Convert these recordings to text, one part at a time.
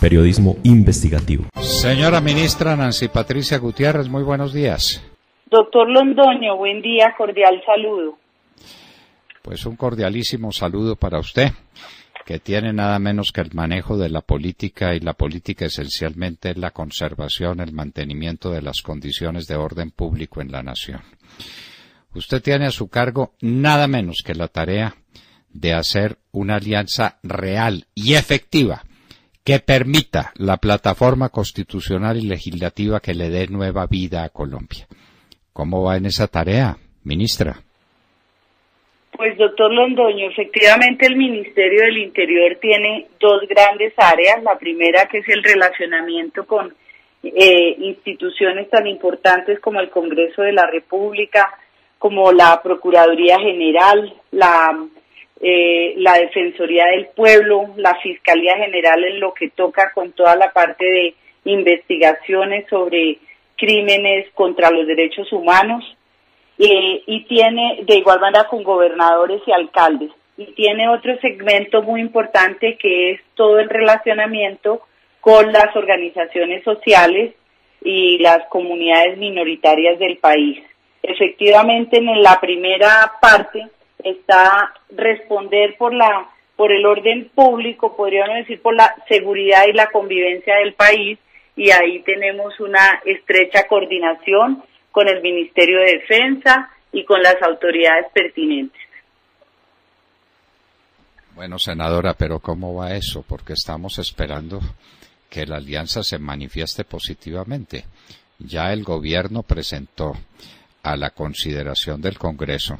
periodismo investigativo. Señora ministra Nancy Patricia Gutiérrez, muy buenos días. Doctor Londoño, buen día, cordial saludo. Pues un cordialísimo saludo para usted, que tiene nada menos que el manejo de la política, y la política esencialmente es la conservación, el mantenimiento de las condiciones de orden público en la nación. Usted tiene a su cargo nada menos que la tarea de hacer una alianza real y efectiva que permita la plataforma constitucional y legislativa que le dé nueva vida a Colombia. ¿Cómo va en esa tarea, ministra? Pues, doctor Londoño, efectivamente el Ministerio del Interior tiene dos grandes áreas. La primera, que es el relacionamiento con instituciones tan importantes como el Congreso de la República, como la Procuraduría General, la Defensoría del Pueblo, la Fiscalía General, en lo que toca con toda la parte de investigaciones sobre crímenes contra los derechos humanos. Y tiene de igual manera con gobernadores y alcaldes, y tiene otro segmento muy importante que es todo el relacionamiento con las organizaciones sociales y las comunidades minoritarias del país. Efectivamente, en la primera parte está responder por el orden público, podríamos decir por la seguridad y la convivencia del país, y ahí tenemos una estrecha coordinación con el Ministerio de Defensa y con las autoridades pertinentes. Bueno, senadora, pero ¿cómo va eso? Porque estamos esperando que la alianza se manifieste positivamente. Ya el gobierno presentó a la consideración del Congreso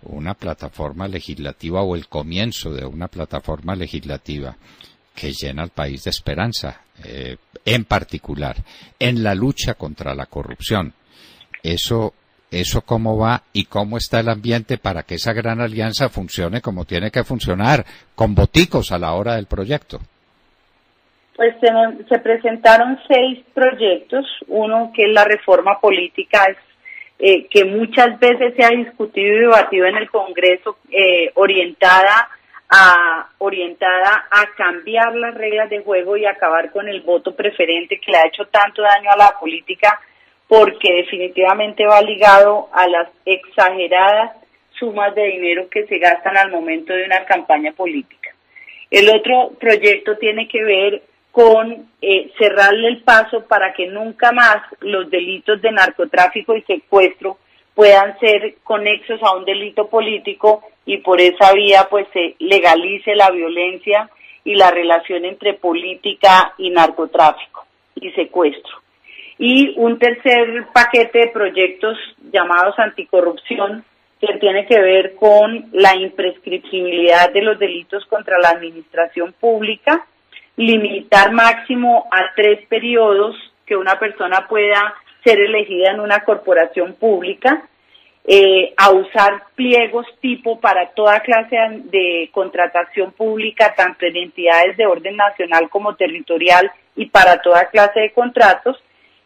una plataforma legislativa, o el comienzo de una plataforma legislativa que llena al país de esperanza, en particular en la lucha contra la corrupción. Eso cómo va y cómo está el ambiente para que esa gran alianza funcione como tiene que funcionar, con boticos a la hora del proyecto. Pues se presentaron 6 proyectos. Uno, que es la reforma política, que muchas veces se ha discutido y debatido en el Congreso, orientada a cambiar las reglas de juego y acabar con el voto preferente, que le ha hecho tanto daño a la política, porque definitivamente va ligado a las exageradas sumas de dinero que se gastan al momento de una campaña política. El otro proyecto tiene que ver con cerrarle el paso para que nunca más los delitos de narcotráfico y secuestro puedan ser conexos a un delito político, y por esa vía pues se legalice la violencia y la relación entre política y narcotráfico y secuestro. Y un tercer paquete de proyectos llamados anticorrupción, que tiene que ver con la imprescriptibilidad de los delitos contra la administración pública, limitar máximo a 3 periodos que una persona pueda ser elegida en una corporación pública, a usar pliegos tipo para toda clase de contratación pública, tanto en entidades de orden nacional como territorial, y para toda clase de contratos.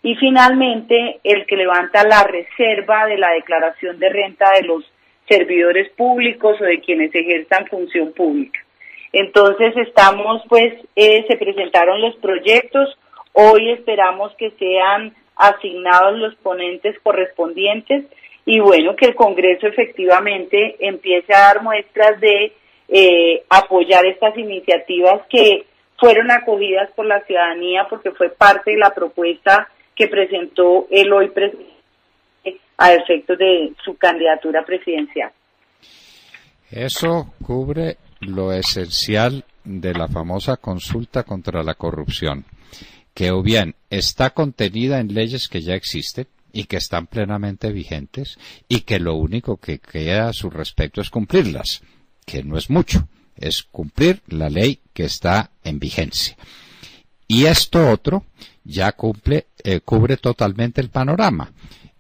Y finalmente, el que levanta la reserva de la declaración de renta de los servidores públicos o de quienes ejerzan función pública. Entonces se presentaron los proyectos. Hoy esperamos que sean asignados los ponentes correspondientes, y bueno, que el Congreso efectivamente empiece a dar muestras de apoyar estas iniciativas que fueron acogidas por la ciudadanía, porque fue parte de la propuesta que presentó el hoy presidente a efectos de su candidatura presidencial. Eso cubre lo esencial de la famosa consulta contra la corrupción, que o bien está contenida en leyes que ya existen y que están plenamente vigentes, y que lo único que queda a su respecto es cumplirlas, que no es mucho, es cumplir la ley que está en vigencia. Y esto otro ya cubre totalmente el panorama,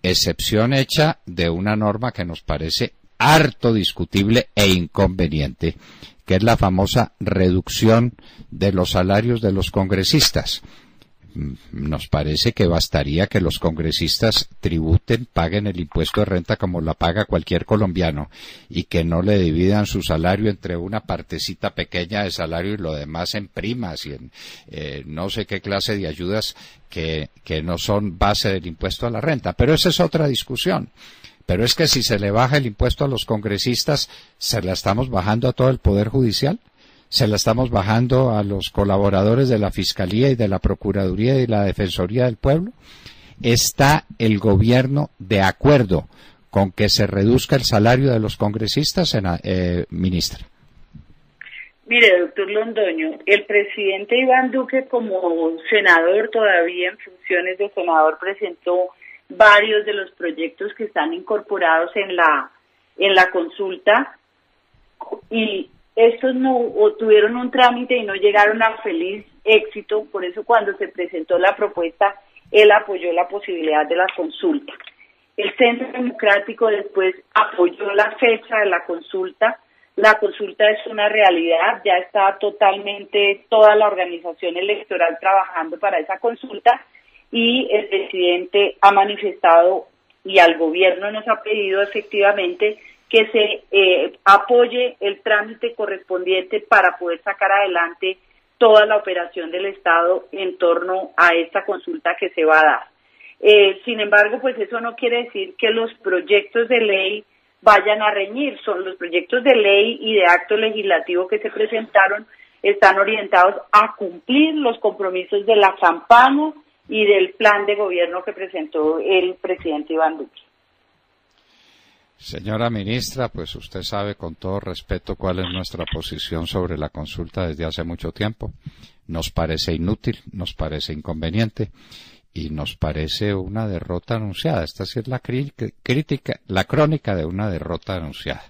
excepción hecha de una norma que nos parece harto discutible e inconveniente, que es la famosa reducción de los salarios de los congresistas. Nos parece que bastaría que los congresistas tributen, paguen el impuesto de renta como la paga cualquier colombiano y que no le dividan su salario entre una partecita pequeña de salario y lo demás en primas y en no sé qué clase de ayudas que no son base del impuesto a la renta. Pero esa es otra discusión. Pero es que si se le baja el impuesto a los congresistas, ¿se la estamos bajando a todo el Poder Judicial? ¿Se la estamos bajando a los colaboradores de la Fiscalía y de la Procuraduría y la Defensoría del Pueblo? ¿Está el gobierno de acuerdo con que se reduzca el salario de los congresistas, ministra? Mire, doctor Londoño, el presidente Iván Duque, como senador, todavía en funciones de senador, presentó varios de los proyectos que están incorporados en la consulta, y estos no tuvieron un trámite y no llegaron a feliz éxito. Por eso cuando se presentó la propuesta, él apoyó la posibilidad de la consulta. El Centro Democrático después apoyó la fecha de la consulta. La consulta es una realidad, ya está totalmente toda la organización electoral trabajando para esa consulta, y el presidente ha manifestado y al gobierno nos ha pedido efectivamente que se apoye el trámite correspondiente para poder sacar adelante toda la operación del Estado en torno a esta consulta que se va a dar. Sin embargo, pues eso no quiere decir que los proyectos de ley vayan a reñir. Son los proyectos de ley y de acto legislativo que se presentaron, están orientados a cumplir los compromisos de la campaña y del plan de gobierno que presentó el presidente Iván Duque. Señora ministra, pues usted sabe con todo respeto cuál es nuestra posición sobre la consulta desde hace mucho tiempo. Nos parece inútil, nos parece inconveniente y nos parece una derrota anunciada. Esta sí es la crónica de una derrota anunciada.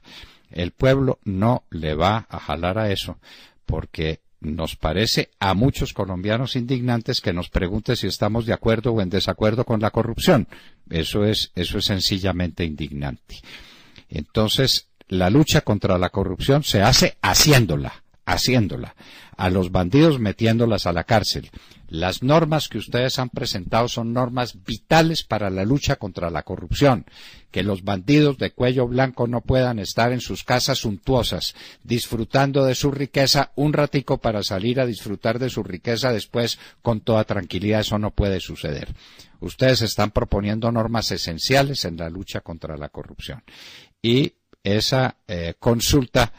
El pueblo no le va a jalar a eso porque nos parece a muchos colombianos indignantes que nos pregunte si estamos de acuerdo o en desacuerdo con la corrupción. Eso es sencillamente indignante. Entonces, la lucha contra la corrupción se hace haciéndola, a los bandidos metiéndolas a la cárcel. Las normas que ustedes han presentado son normas vitales para la lucha contra la corrupción. Que los bandidos de cuello blanco no puedan estar en sus casas suntuosas, disfrutando de su riqueza un ratico para salir a disfrutar de su riqueza después con toda tranquilidad. Eso no puede suceder. Ustedes están proponiendo normas esenciales en la lucha contra la corrupción. Y esa consulta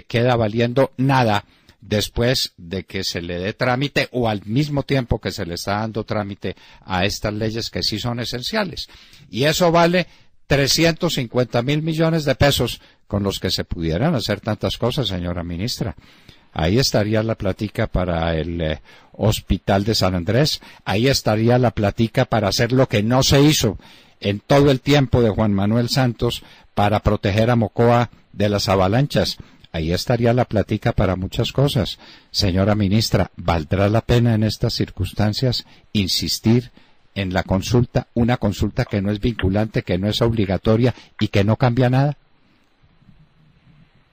queda valiendo nada después de que se le dé trámite o al mismo tiempo que se le está dando trámite a estas leyes que sí son esenciales. Y eso vale 350.000 millones de pesos con los que se pudieran hacer tantas cosas, señora ministra. Ahí estaría la plática para el hospital de San Andrés, ahí estaría la plática para hacer lo que no se hizo en todo el tiempo de Juan Manuel Santos para proteger a Mocoa de las avalanchas. Ahí estaría la plática para muchas cosas. Señora ministra, ¿valdrá la pena en estas circunstancias insistir en la consulta, una consulta que no es vinculante, que no es obligatoria y que no cambia nada?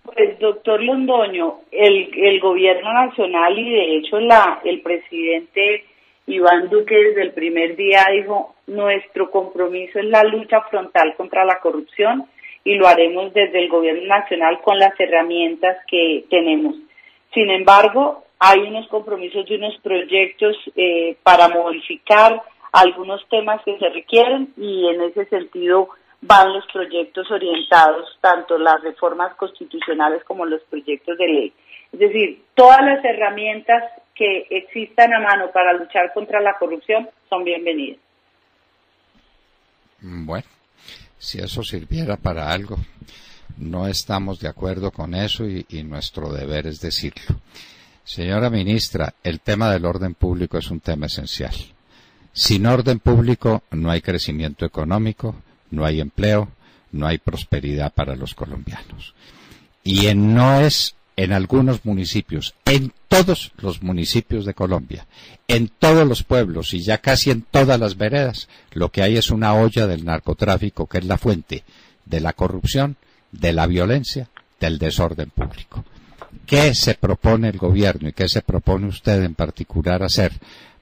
Pues, doctor Londoño, el gobierno nacional y de hecho el presidente Iván Duque desde el primer día dijo: nuestro compromiso es la lucha frontal contra la corrupción y lo haremos desde el gobierno nacional con las herramientas que tenemos. Sin embargo, hay unos compromisos y unos proyectos para modificar algunos temas que se requieren, y en ese sentido van los proyectos orientados, tanto las reformas constitucionales como los proyectos de ley. Es decir, todas las herramientas que existan a mano para luchar contra la corrupción son bienvenidas. Bueno, si eso sirviera para algo, no estamos de acuerdo con eso y nuestro deber es decirlo. Señora ministra, el tema del orden público es un tema esencial. Sin orden público no hay crecimiento económico, no hay empleo, no hay prosperidad para los colombianos. Y no es en algunos municipios, en todos los municipios de Colombia, en todos los pueblos y ya casi en todas las veredas, lo que hay es una olla del narcotráfico que es la fuente de la corrupción, de la violencia, del desorden público. ¿Qué se propone el gobierno y qué se propone usted en particular hacer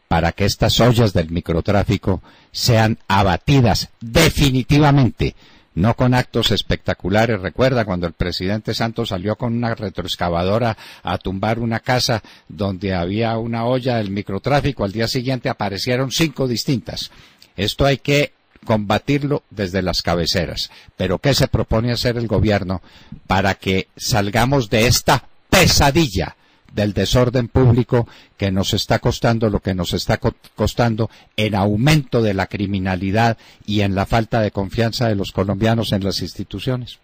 para que estas ollas del microtráfico sean abatidas definitivamente, no con actos espectaculares. Recuerda cuando el presidente Santos salió con una retroexcavadora a tumbar una casa donde había una olla del microtráfico, al día siguiente aparecieron 5 distintas. Esto hay que combatirlo desde las cabeceras. Pero ¿qué se propone hacer el gobierno para que salgamos de esta pesadilla del desorden público que nos está costando lo que nos está costando en aumento de la criminalidad y en la falta de confianza de los colombianos en las instituciones?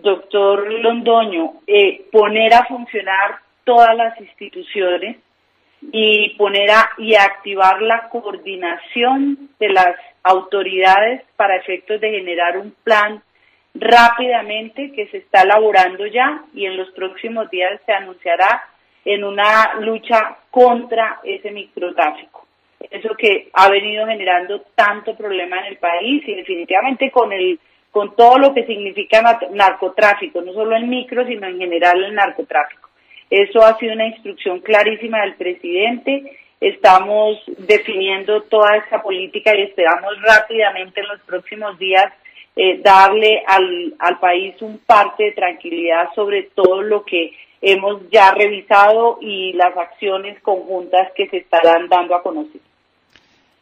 Doctor Londoño, poner a funcionar todas las instituciones y y activar la coordinación de las autoridades para efectos de generar un plan rápidamente que se está elaborando ya y en los próximos días se anunciará en una lucha contra ese microtráfico. Eso que ha venido generando tanto problema en el país y definitivamente con todo lo que significa narcotráfico, no solo el micro, sino en general el narcotráfico. Eso ha sido una instrucción clarísima del presidente. Estamos definiendo toda esta política y esperamos rápidamente en los próximos días darle al país un parte de tranquilidad sobre todo lo que hemos ya revisado y las acciones conjuntas que se estarán dando a conocer.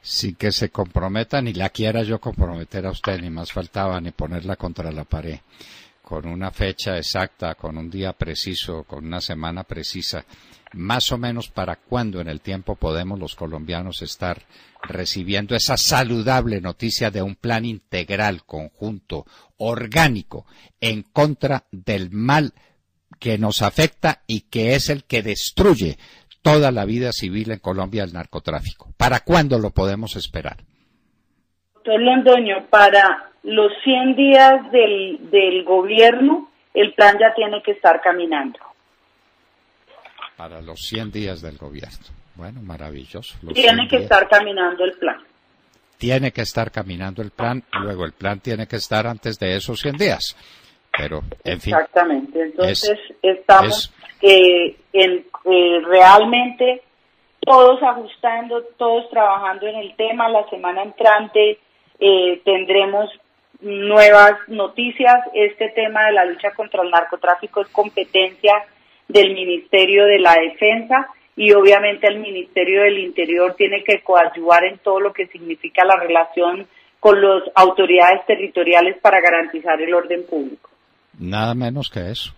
Sin que se comprometa, ni la quiera yo comprometer a usted, ni más faltaba, ni ponerla contra la pared, con una fecha exacta, con un día preciso, con una semana precisa, más o menos para cuándo en el tiempo podemos los colombianos estar recibiendo esa saludable noticia de un plan integral, conjunto, orgánico, en contra del mal que nos afecta y que es el que destruye toda la vida civil en Colombia, el narcotráfico. ¿Para cuándo lo podemos esperar? Doctor Londoño, para los 100 días del gobierno, el plan ya tiene que estar caminando. Para los 100 días del gobierno. Bueno, maravilloso. Tiene que estar caminando el plan. Tiene que estar caminando el plan, luego el plan tiene que estar antes de esos 100 días. Pero, en fin. Exactamente. Entonces, estamos realmente todos ajustando, todos trabajando en el tema. La semana entrante tendremos nuevas noticias. Este tema de la lucha contra el narcotráfico es competencia del Ministerio de la Defensa y obviamente el Ministerio del Interior tiene que coadyuvar en todo lo que significa la relación con las autoridades territoriales para garantizar el orden público. Nada menos que eso.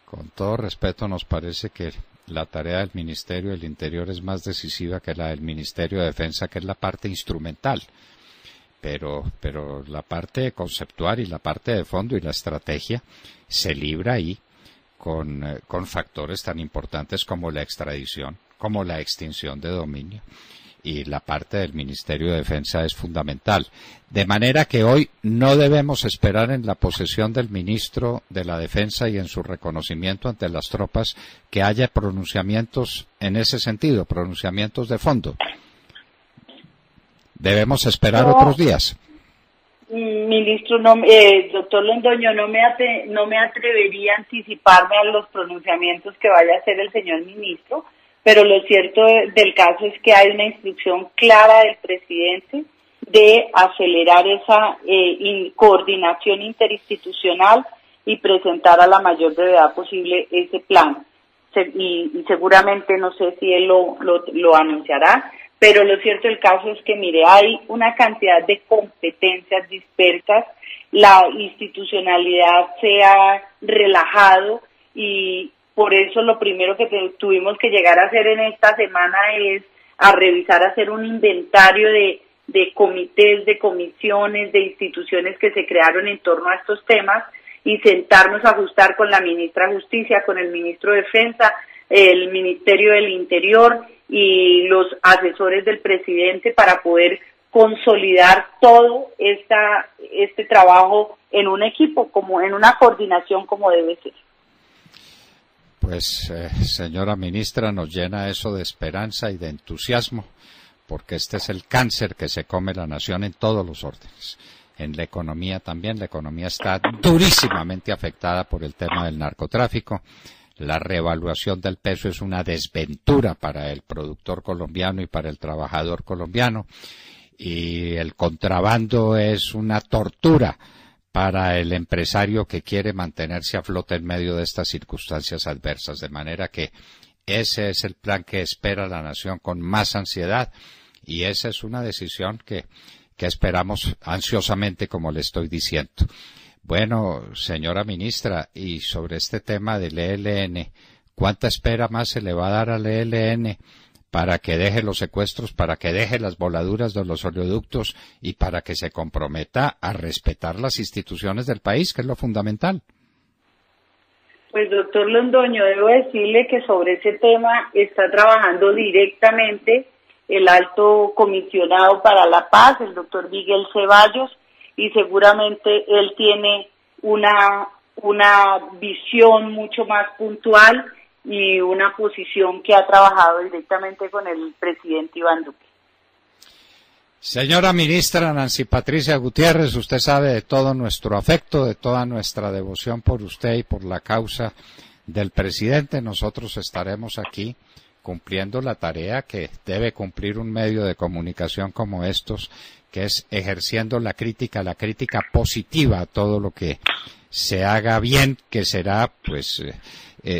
Con todo respeto, nos parece que la tarea del Ministerio del Interior es más decisiva que la del Ministerio de Defensa, que es la parte instrumental. Pero la parte conceptual y la parte de fondo y la estrategia se libra ahí con factores tan importantes como la extradición, como la extinción de dominio. Y la parte del Ministerio de Defensa es fundamental. De manera que hoy no debemos esperar en la posesión del ministro de la Defensa y en su reconocimiento ante las tropas que haya pronunciamientos en ese sentido, pronunciamientos de fondo. Debemos esperar otros días. Ministro, doctor Londoño, no me atrevería a anticiparme a los pronunciamientos que vaya a hacer el señor ministro, pero lo cierto del caso es que hay una instrucción clara del presidente de acelerar esa coordinación interinstitucional y presentar a la mayor brevedad posible ese plan. Y seguramente, no sé si él lo anunciará, pero lo cierto del caso es que, mire, hay una cantidad de competencias dispersas, la institucionalidad se ha relajado y por eso lo primero que tuvimos que llegar a hacer en esta semana es a revisar, hacer un inventario de comités, de comisiones, de instituciones que se crearon en torno a estos temas y sentarnos a ajustar con la ministra de Justicia, con el ministro de Defensa, el Ministerio del Interior y los asesores del presidente para poder consolidar todo este trabajo en un equipo, como en una coordinación como debe ser. Pues, señora ministra, nos llena eso de esperanza y de entusiasmo, porque este es el cáncer que se come la nación en todos los órdenes. En la economía también, la economía está durísimamente afectada por el tema del narcotráfico. La revaluación del peso es una desventura para el productor colombiano y para el trabajador colombiano, y el contrabando es una tortura para el empresario que quiere mantenerse a flote en medio de estas circunstancias adversas, de manera que ese es el plan que espera la nación con más ansiedad, y esa es una decisión que esperamos ansiosamente, como le estoy diciendo. Bueno, señora ministra, y sobre este tema del ELN, ¿cuánta espera más se le va a dar al ELN para que deje los secuestros, para que deje las voladuras de los oleoductos y para que se comprometa a respetar las instituciones del país, que es lo fundamental? Pues, doctor Londoño, debo decirle que sobre ese tema está trabajando directamente el alto comisionado para la paz, el doctor Miguel Ceballos, y seguramente él tiene una visión mucho más puntual y una posición que ha trabajado directamente con el presidente Iván Duque. Señora ministra Nancy Patricia Gutiérrez, usted sabe de todo nuestro afecto, de toda nuestra devoción por usted y por la causa del presidente. Nosotros estaremos aquí cumpliendo la tarea que debe cumplir un medio de comunicación como estos, que es ejerciendo la crítica positiva a todo lo que se haga bien, que será, pues,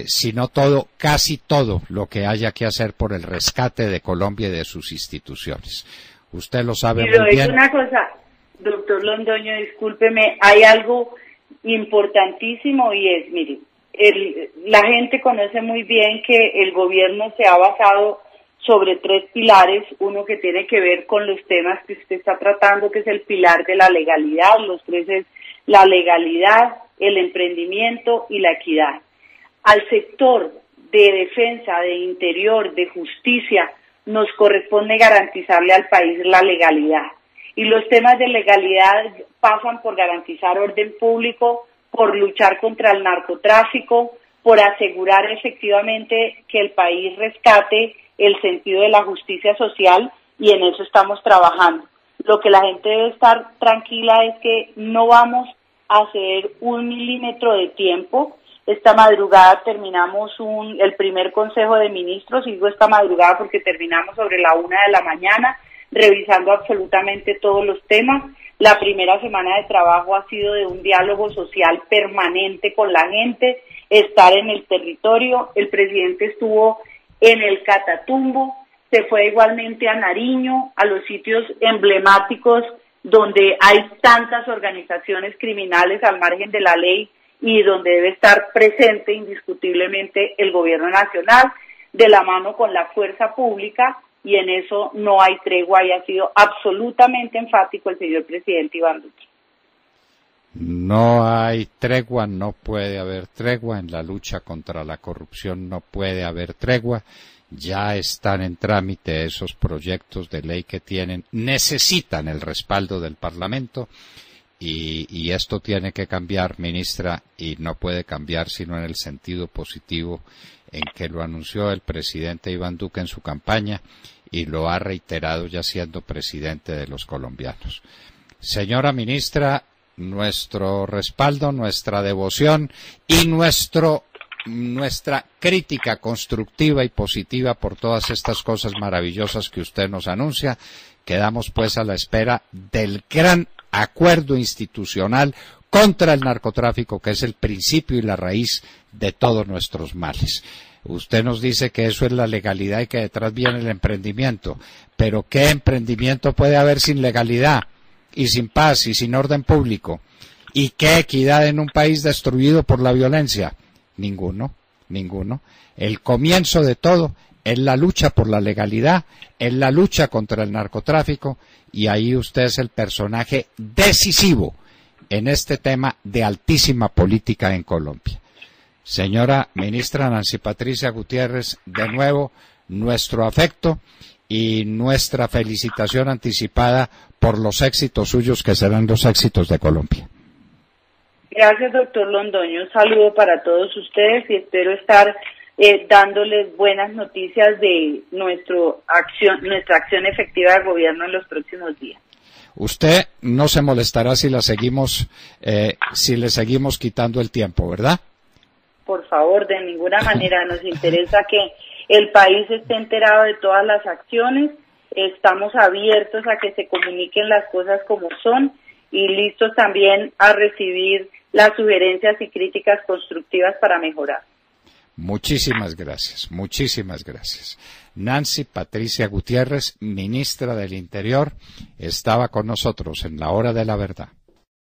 si no todo, casi todo lo que haya que hacer por el rescate de Colombia y de sus instituciones. Usted lo sabe muy bien. Una cosa, doctor Londoño, discúlpeme, hay algo importantísimo y es, mire, la gente conoce muy bien que el gobierno se ha basado sobre 3 pilares, uno que tiene que ver con los temas que usted está tratando, que es el pilar de la legalidad, los 3 es la legalidad, el emprendimiento y la equidad. Al sector de defensa, de interior, de justicia, nos corresponde garantizarle al país la legalidad. Y los temas de legalidad pasan por garantizar orden público, por luchar contra el narcotráfico, por asegurar efectivamente que el país rescate el sentido de la justicia social, y en eso estamos trabajando. Lo que la gente debe estar tranquila es que no vamos a ceder 1 milímetro de tiempo. Esta madrugada terminamos el primer Consejo de Ministros, y digo esta madrugada porque terminamos sobre la 1 de la mañana, revisando absolutamente todos los temas. La primera semana de trabajo ha sido de un diálogo social permanente con la gente, estar en el territorio. El presidente estuvo en el Catatumbo, se fue igualmente a Nariño, a los sitios emblemáticos donde hay tantas organizaciones criminales al margen de la ley y donde debe estar presente indiscutiblemente el gobierno nacional, de la mano con la fuerza pública, y en eso no hay tregua, y ha sido absolutamente enfático el señor presidente Iván Duque. No hay tregua, no puede haber tregua en la lucha contra la corrupción, no puede haber tregua. Ya están en trámite esos proyectos de ley que necesitan el respaldo del Parlamento, y esto tiene que cambiar, ministra, y no puede cambiar sino en el sentido positivo en que lo anunció el presidente Iván Duque en su campaña y lo ha reiterado ya siendo presidente de los colombianos. Señora ministra, nuestro respaldo, nuestra devoción y nuestra crítica constructiva y positiva por todas estas cosas maravillosas que usted nos anuncia. Quedamos pues a la espera del gran acuerdo institucional contra el narcotráfico, que es el principio y la raíz de todos nuestros males. Usted nos dice que eso es la legalidad y que detrás viene el emprendimiento, pero ¿qué emprendimiento puede haber sin legalidad y sin paz y sin orden público? ¿Y qué equidad en un país destruido por la violencia? Ninguno. El comienzo de todo es la lucha por la legalidad, es la lucha contra el narcotráfico, y ahí usted es el personaje decisivo en este tema de altísima política en Colombia. Señora ministra Nancy Patricia Gutiérrez, de nuevo nuestro afecto y nuestra felicitación anticipada por los éxitos suyos, que serán los éxitos de Colombia. Gracias, doctor Londoño. Un saludo para todos ustedes y espero estar dándoles buenas noticias de nuestra acción efectiva de gobierno en los próximos días. Usted no se molestará si le seguimos quitando el tiempo, ¿verdad? por favor, de ninguna manera. Nos interesa que el país esté enterado de todas las acciones. Estamos abiertos a que se comuniquen las cosas como son y listos también a recibir las sugerencias y críticas constructivas para mejorar. Muchísimas gracias, muchísimas gracias. Nancy Patricia Gutiérrez, ministra del Interior, estaba con nosotros en La Hora de la Verdad.